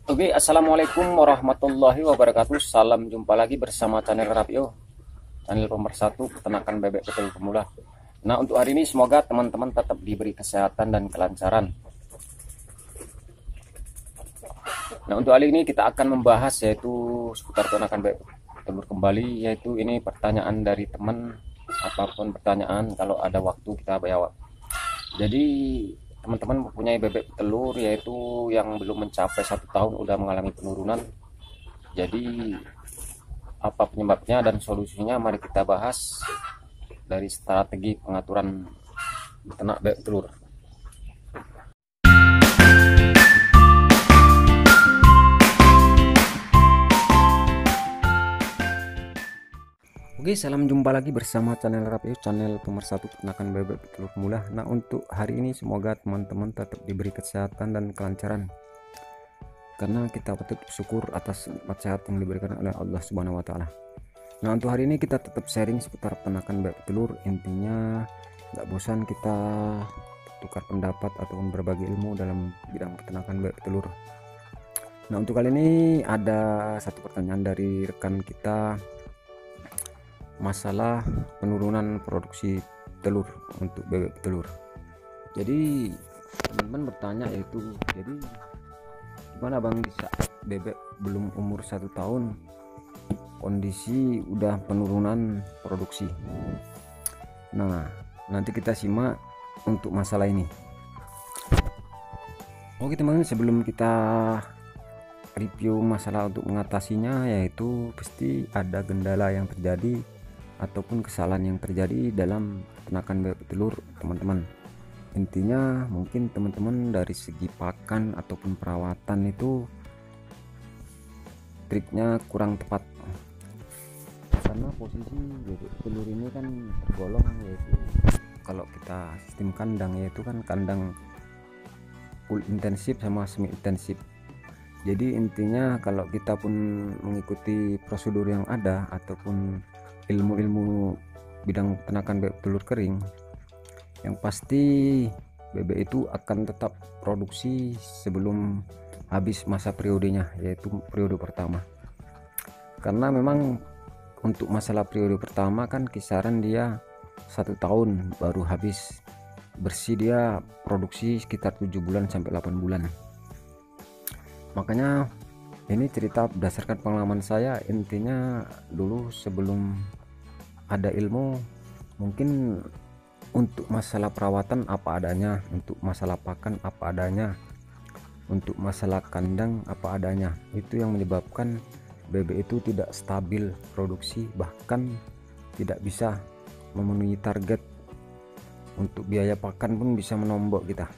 Oke, assalamualaikum warahmatullahi wabarakatuh. Salam jumpa lagi bersama channel Rapio, channel pemersatu peternakan bebek petelur pemula. Nah, untuk hari ini semoga teman-teman tetap diberi kesehatan dan kelancaran. Nah, untuk hari ini kita akan membahas yaitu seputar peternakan bebek petelur kembali, yaitu ini pertanyaan dari teman. Apapun pertanyaan, kalau ada waktu kita jawab. Jadi teman-teman mempunyai bebek petelur yaitu yang belum mencapai 1 tahun udah mengalami penurunan. Jadi apa penyebabnya dan solusinya, mari kita bahas dari strategi pengaturan beternak bebek telur. Oke, salam jumpa lagi bersama channel Rapio, channel pemersatu peternakan bebek telur pemula. Nah, untuk hari ini semoga teman-teman tetap diberi kesehatan dan kelancaran, karena kita patut bersyukur atas nikmat sehat yang diberikan oleh Allah Subhanahu wa taala. Nah, untuk hari ini kita tetap sharing seputar peternakan bebek telur. Intinya nggak bosan kita tukar pendapat ataupun berbagi ilmu dalam bidang peternakan bebek telur. Nah, untuk kali ini ada satu pertanyaan dari rekan kita, masalah penurunan produksi telur untuk bebek telur. Jadi teman-teman bertanya yaitu, jadi gimana bang di saat bebek belum umur 1 tahun kondisi udah penurunan produksi? Nah, nanti kita simak untuk masalah ini. Oke teman-teman, sebelum kita review masalah untuk mengatasinya, yaitu pasti ada kendala yang terjadi ataupun kesalahan yang terjadi dalam peternakan bebek telur teman-teman. Intinya mungkin teman-teman dari segi pakan ataupun perawatan itu triknya kurang tepat, karena posisi bebek telur ini kan tergolong yaitu kalau kita sistem kandang yaitu kan kandang full intensif sama semi intensif. Jadi intinya kalau kita pun mengikuti prosedur yang ada ataupun ilmu-ilmu bidang peternakan bebek telur kering, yang pasti bebek itu akan tetap produksi sebelum habis masa periodenya, yaitu periode pertama. Karena memang untuk masalah periode pertama kan kisaran dia 1 tahun baru habis bersih, dia produksi sekitar 7 bulan sampai 8 bulan. Makanya ini cerita berdasarkan pengalaman saya. Intinya dulu sebelum ada ilmu, mungkin untuk masalah perawatan apa adanya, untuk masalah pakan apa adanya, untuk masalah kandang apa adanya, itu yang menyebabkan bebek itu tidak stabil produksi, bahkan tidak bisa memenuhi target. Untuk biaya pakan pun bisa menombok kita.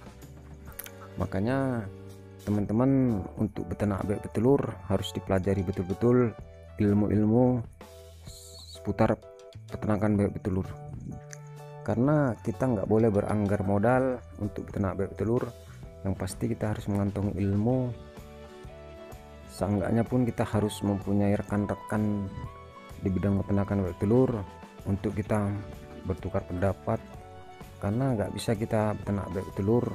Makanya teman-teman untuk beternak bebek telur harus dipelajari betul-betul ilmu-ilmu seputar peternakan bebek telur, karena kita nggak boleh beranggar modal untuk beternak bebek telur. Yang pasti kita harus mengantongi ilmu, seenggaknya pun kita harus mempunyai rekan-rekan di bidang peternakan bebek telur untuk kita bertukar pendapat, karena nggak bisa kita beternak bebek telur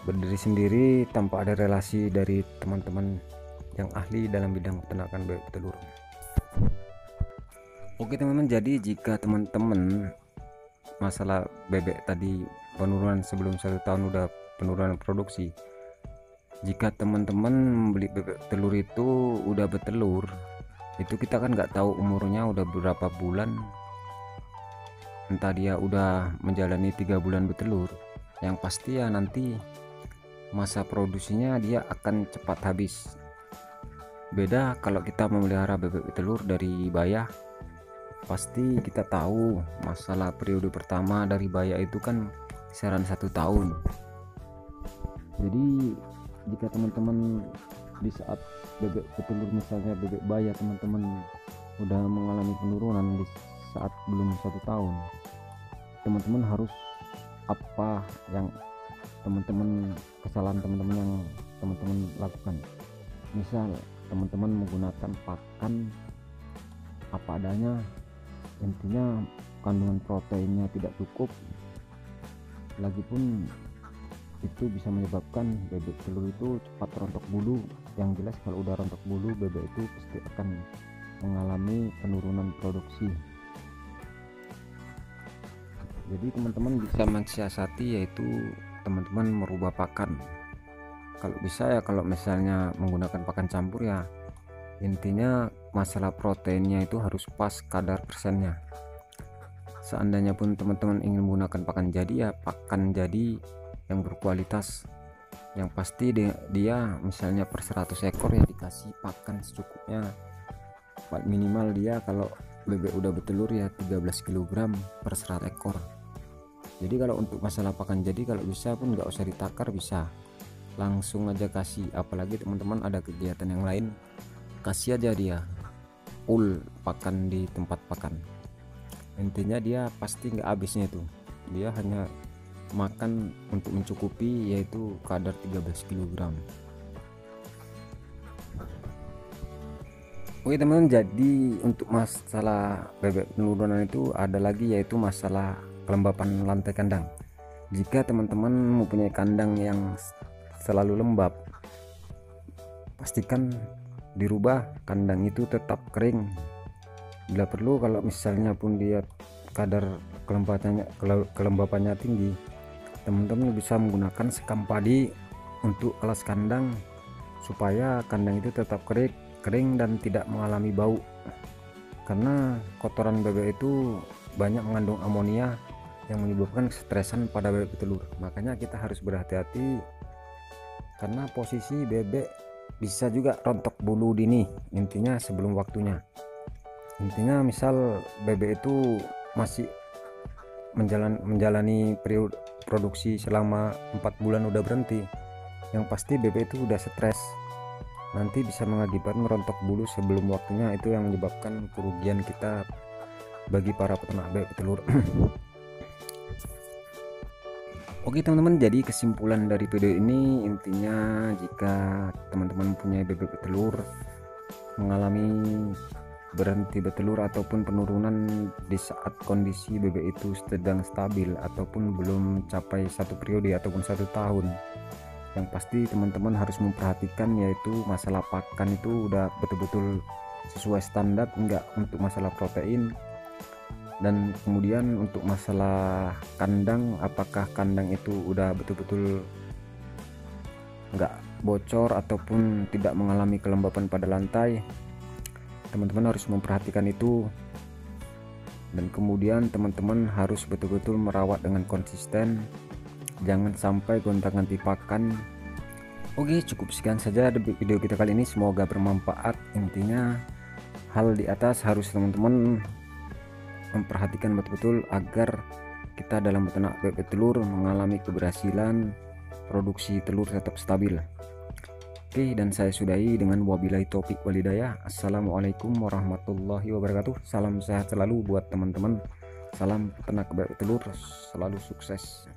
berdiri sendiri tanpa ada relasi dari teman-teman yang ahli dalam bidang peternakan bebek telur. Oke teman-teman, jadi jika teman-teman masalah bebek tadi penurunan sebelum 1 tahun udah penurunan produksi, jika teman-teman membeli bebek telur itu udah bertelur, itu kita kan nggak tahu umurnya udah berapa bulan, entah dia udah menjalani 3 bulan bertelur, yang pasti ya nanti masa produksinya dia akan cepat habis. Beda kalau kita memelihara bebek telur dari bayah, pasti kita tahu masalah periode pertama dari bayah itu kan kisaran 1 tahun. Jadi jika teman-teman di saat bebek petelur, misalnya bebek bayah teman-teman udah mengalami penurunan di saat belum 1 tahun, teman-teman harus apa yang kesalahan teman-teman yang teman-teman lakukan. Misal teman-teman menggunakan pakan apa adanya, intinya kandungan proteinnya tidak cukup, lagipun itu bisa menyebabkan menyebabkan bebek telur itu cepat rontok bulu. Yang jelas kalau udah rontok bulu, bebek itu pasti akan mengalami penurunan produksi. Jadi teman-teman bisa mensiasati, yaitu teman-teman merubah pakan. Kalau bisa ya, kalau misalnya menggunakan pakan campur ya, intinya masalah proteinnya itu harus pas kadar persennya. Seandainya pun teman-teman ingin menggunakan pakan jadi, ya pakan jadi yang berkualitas. Yang pasti dia misalnya per 100 ekor ya dikasih pakan secukupnya. Minimal dia kalau bebek udah bertelur ya 13 kg per 100 ekor. Jadi kalau untuk masalah pakan jadi, kalau bisa pun nggak usah ditakar, bisa langsung aja kasih. Apalagi teman-teman ada kegiatan yang lain, kasih aja dia full pakan di tempat pakan. Intinya dia pasti nggak habisnya itu, dia hanya makan untuk mencukupi, yaitu kadar 13 kg. Oke teman-teman, jadi untuk masalah bebek penurunan itu ada lagi, yaitu masalah kelembapan lantai kandang. Jika teman-teman mempunyai kandang yang selalu lembab, pastikan dirubah kandang itu tetap kering. Bila perlu, kalau misalnya pun dia kadar kelembapannya tinggi, teman-teman bisa menggunakan sekam padi untuk alas kandang supaya kandang itu tetap kering dan tidak mengalami bau. Karena kotoran bebek itu banyak mengandung amonia yang menyebabkan stresan pada bebek telur. Makanya kita harus berhati-hati, karena posisi bebek bisa juga rontok bulu dini, intinya sebelum waktunya. Intinya misal bebek itu masih menjalani periode produksi selama 4 bulan udah berhenti, yang pasti bebek itu udah stres, nanti bisa mengakibatkan rontok bulu sebelum waktunya. Itu yang menyebabkan kerugian kita bagi para peternak bebek telur. Oke teman-teman, jadi kesimpulan dari video ini, intinya jika teman-teman punya bebek telur mengalami berhenti bertelur ataupun penurunan di saat kondisi bebek itu sedang stabil ataupun belum capai 1 periode ataupun 1 tahun, yang pasti teman-teman harus memperhatikan, yaitu masalah pakan itu udah betul-betul sesuai standar enggak untuk masalah protein. Dan kemudian untuk masalah kandang, apakah kandang itu udah betul-betul enggak bocor ataupun tidak mengalami kelembapan pada lantai, teman-teman harus memperhatikan itu. Dan kemudian teman-teman harus betul-betul merawat dengan konsisten, jangan sampai gonta-ganti pakan. Oke, cukup sekian saja video kita kali ini, semoga bermanfaat. Intinya hal di atas harus teman-teman memperhatikan betul-betul agar kita dalam beternak bebek telur mengalami keberhasilan, produksi telur tetap stabil. Oke, dan saya sudahi dengan wabillahi taufik walhidayah. Assalamualaikum warahmatullahi wabarakatuh. Salam sehat selalu buat teman-teman. Salam peternak bebek telur, selalu sukses.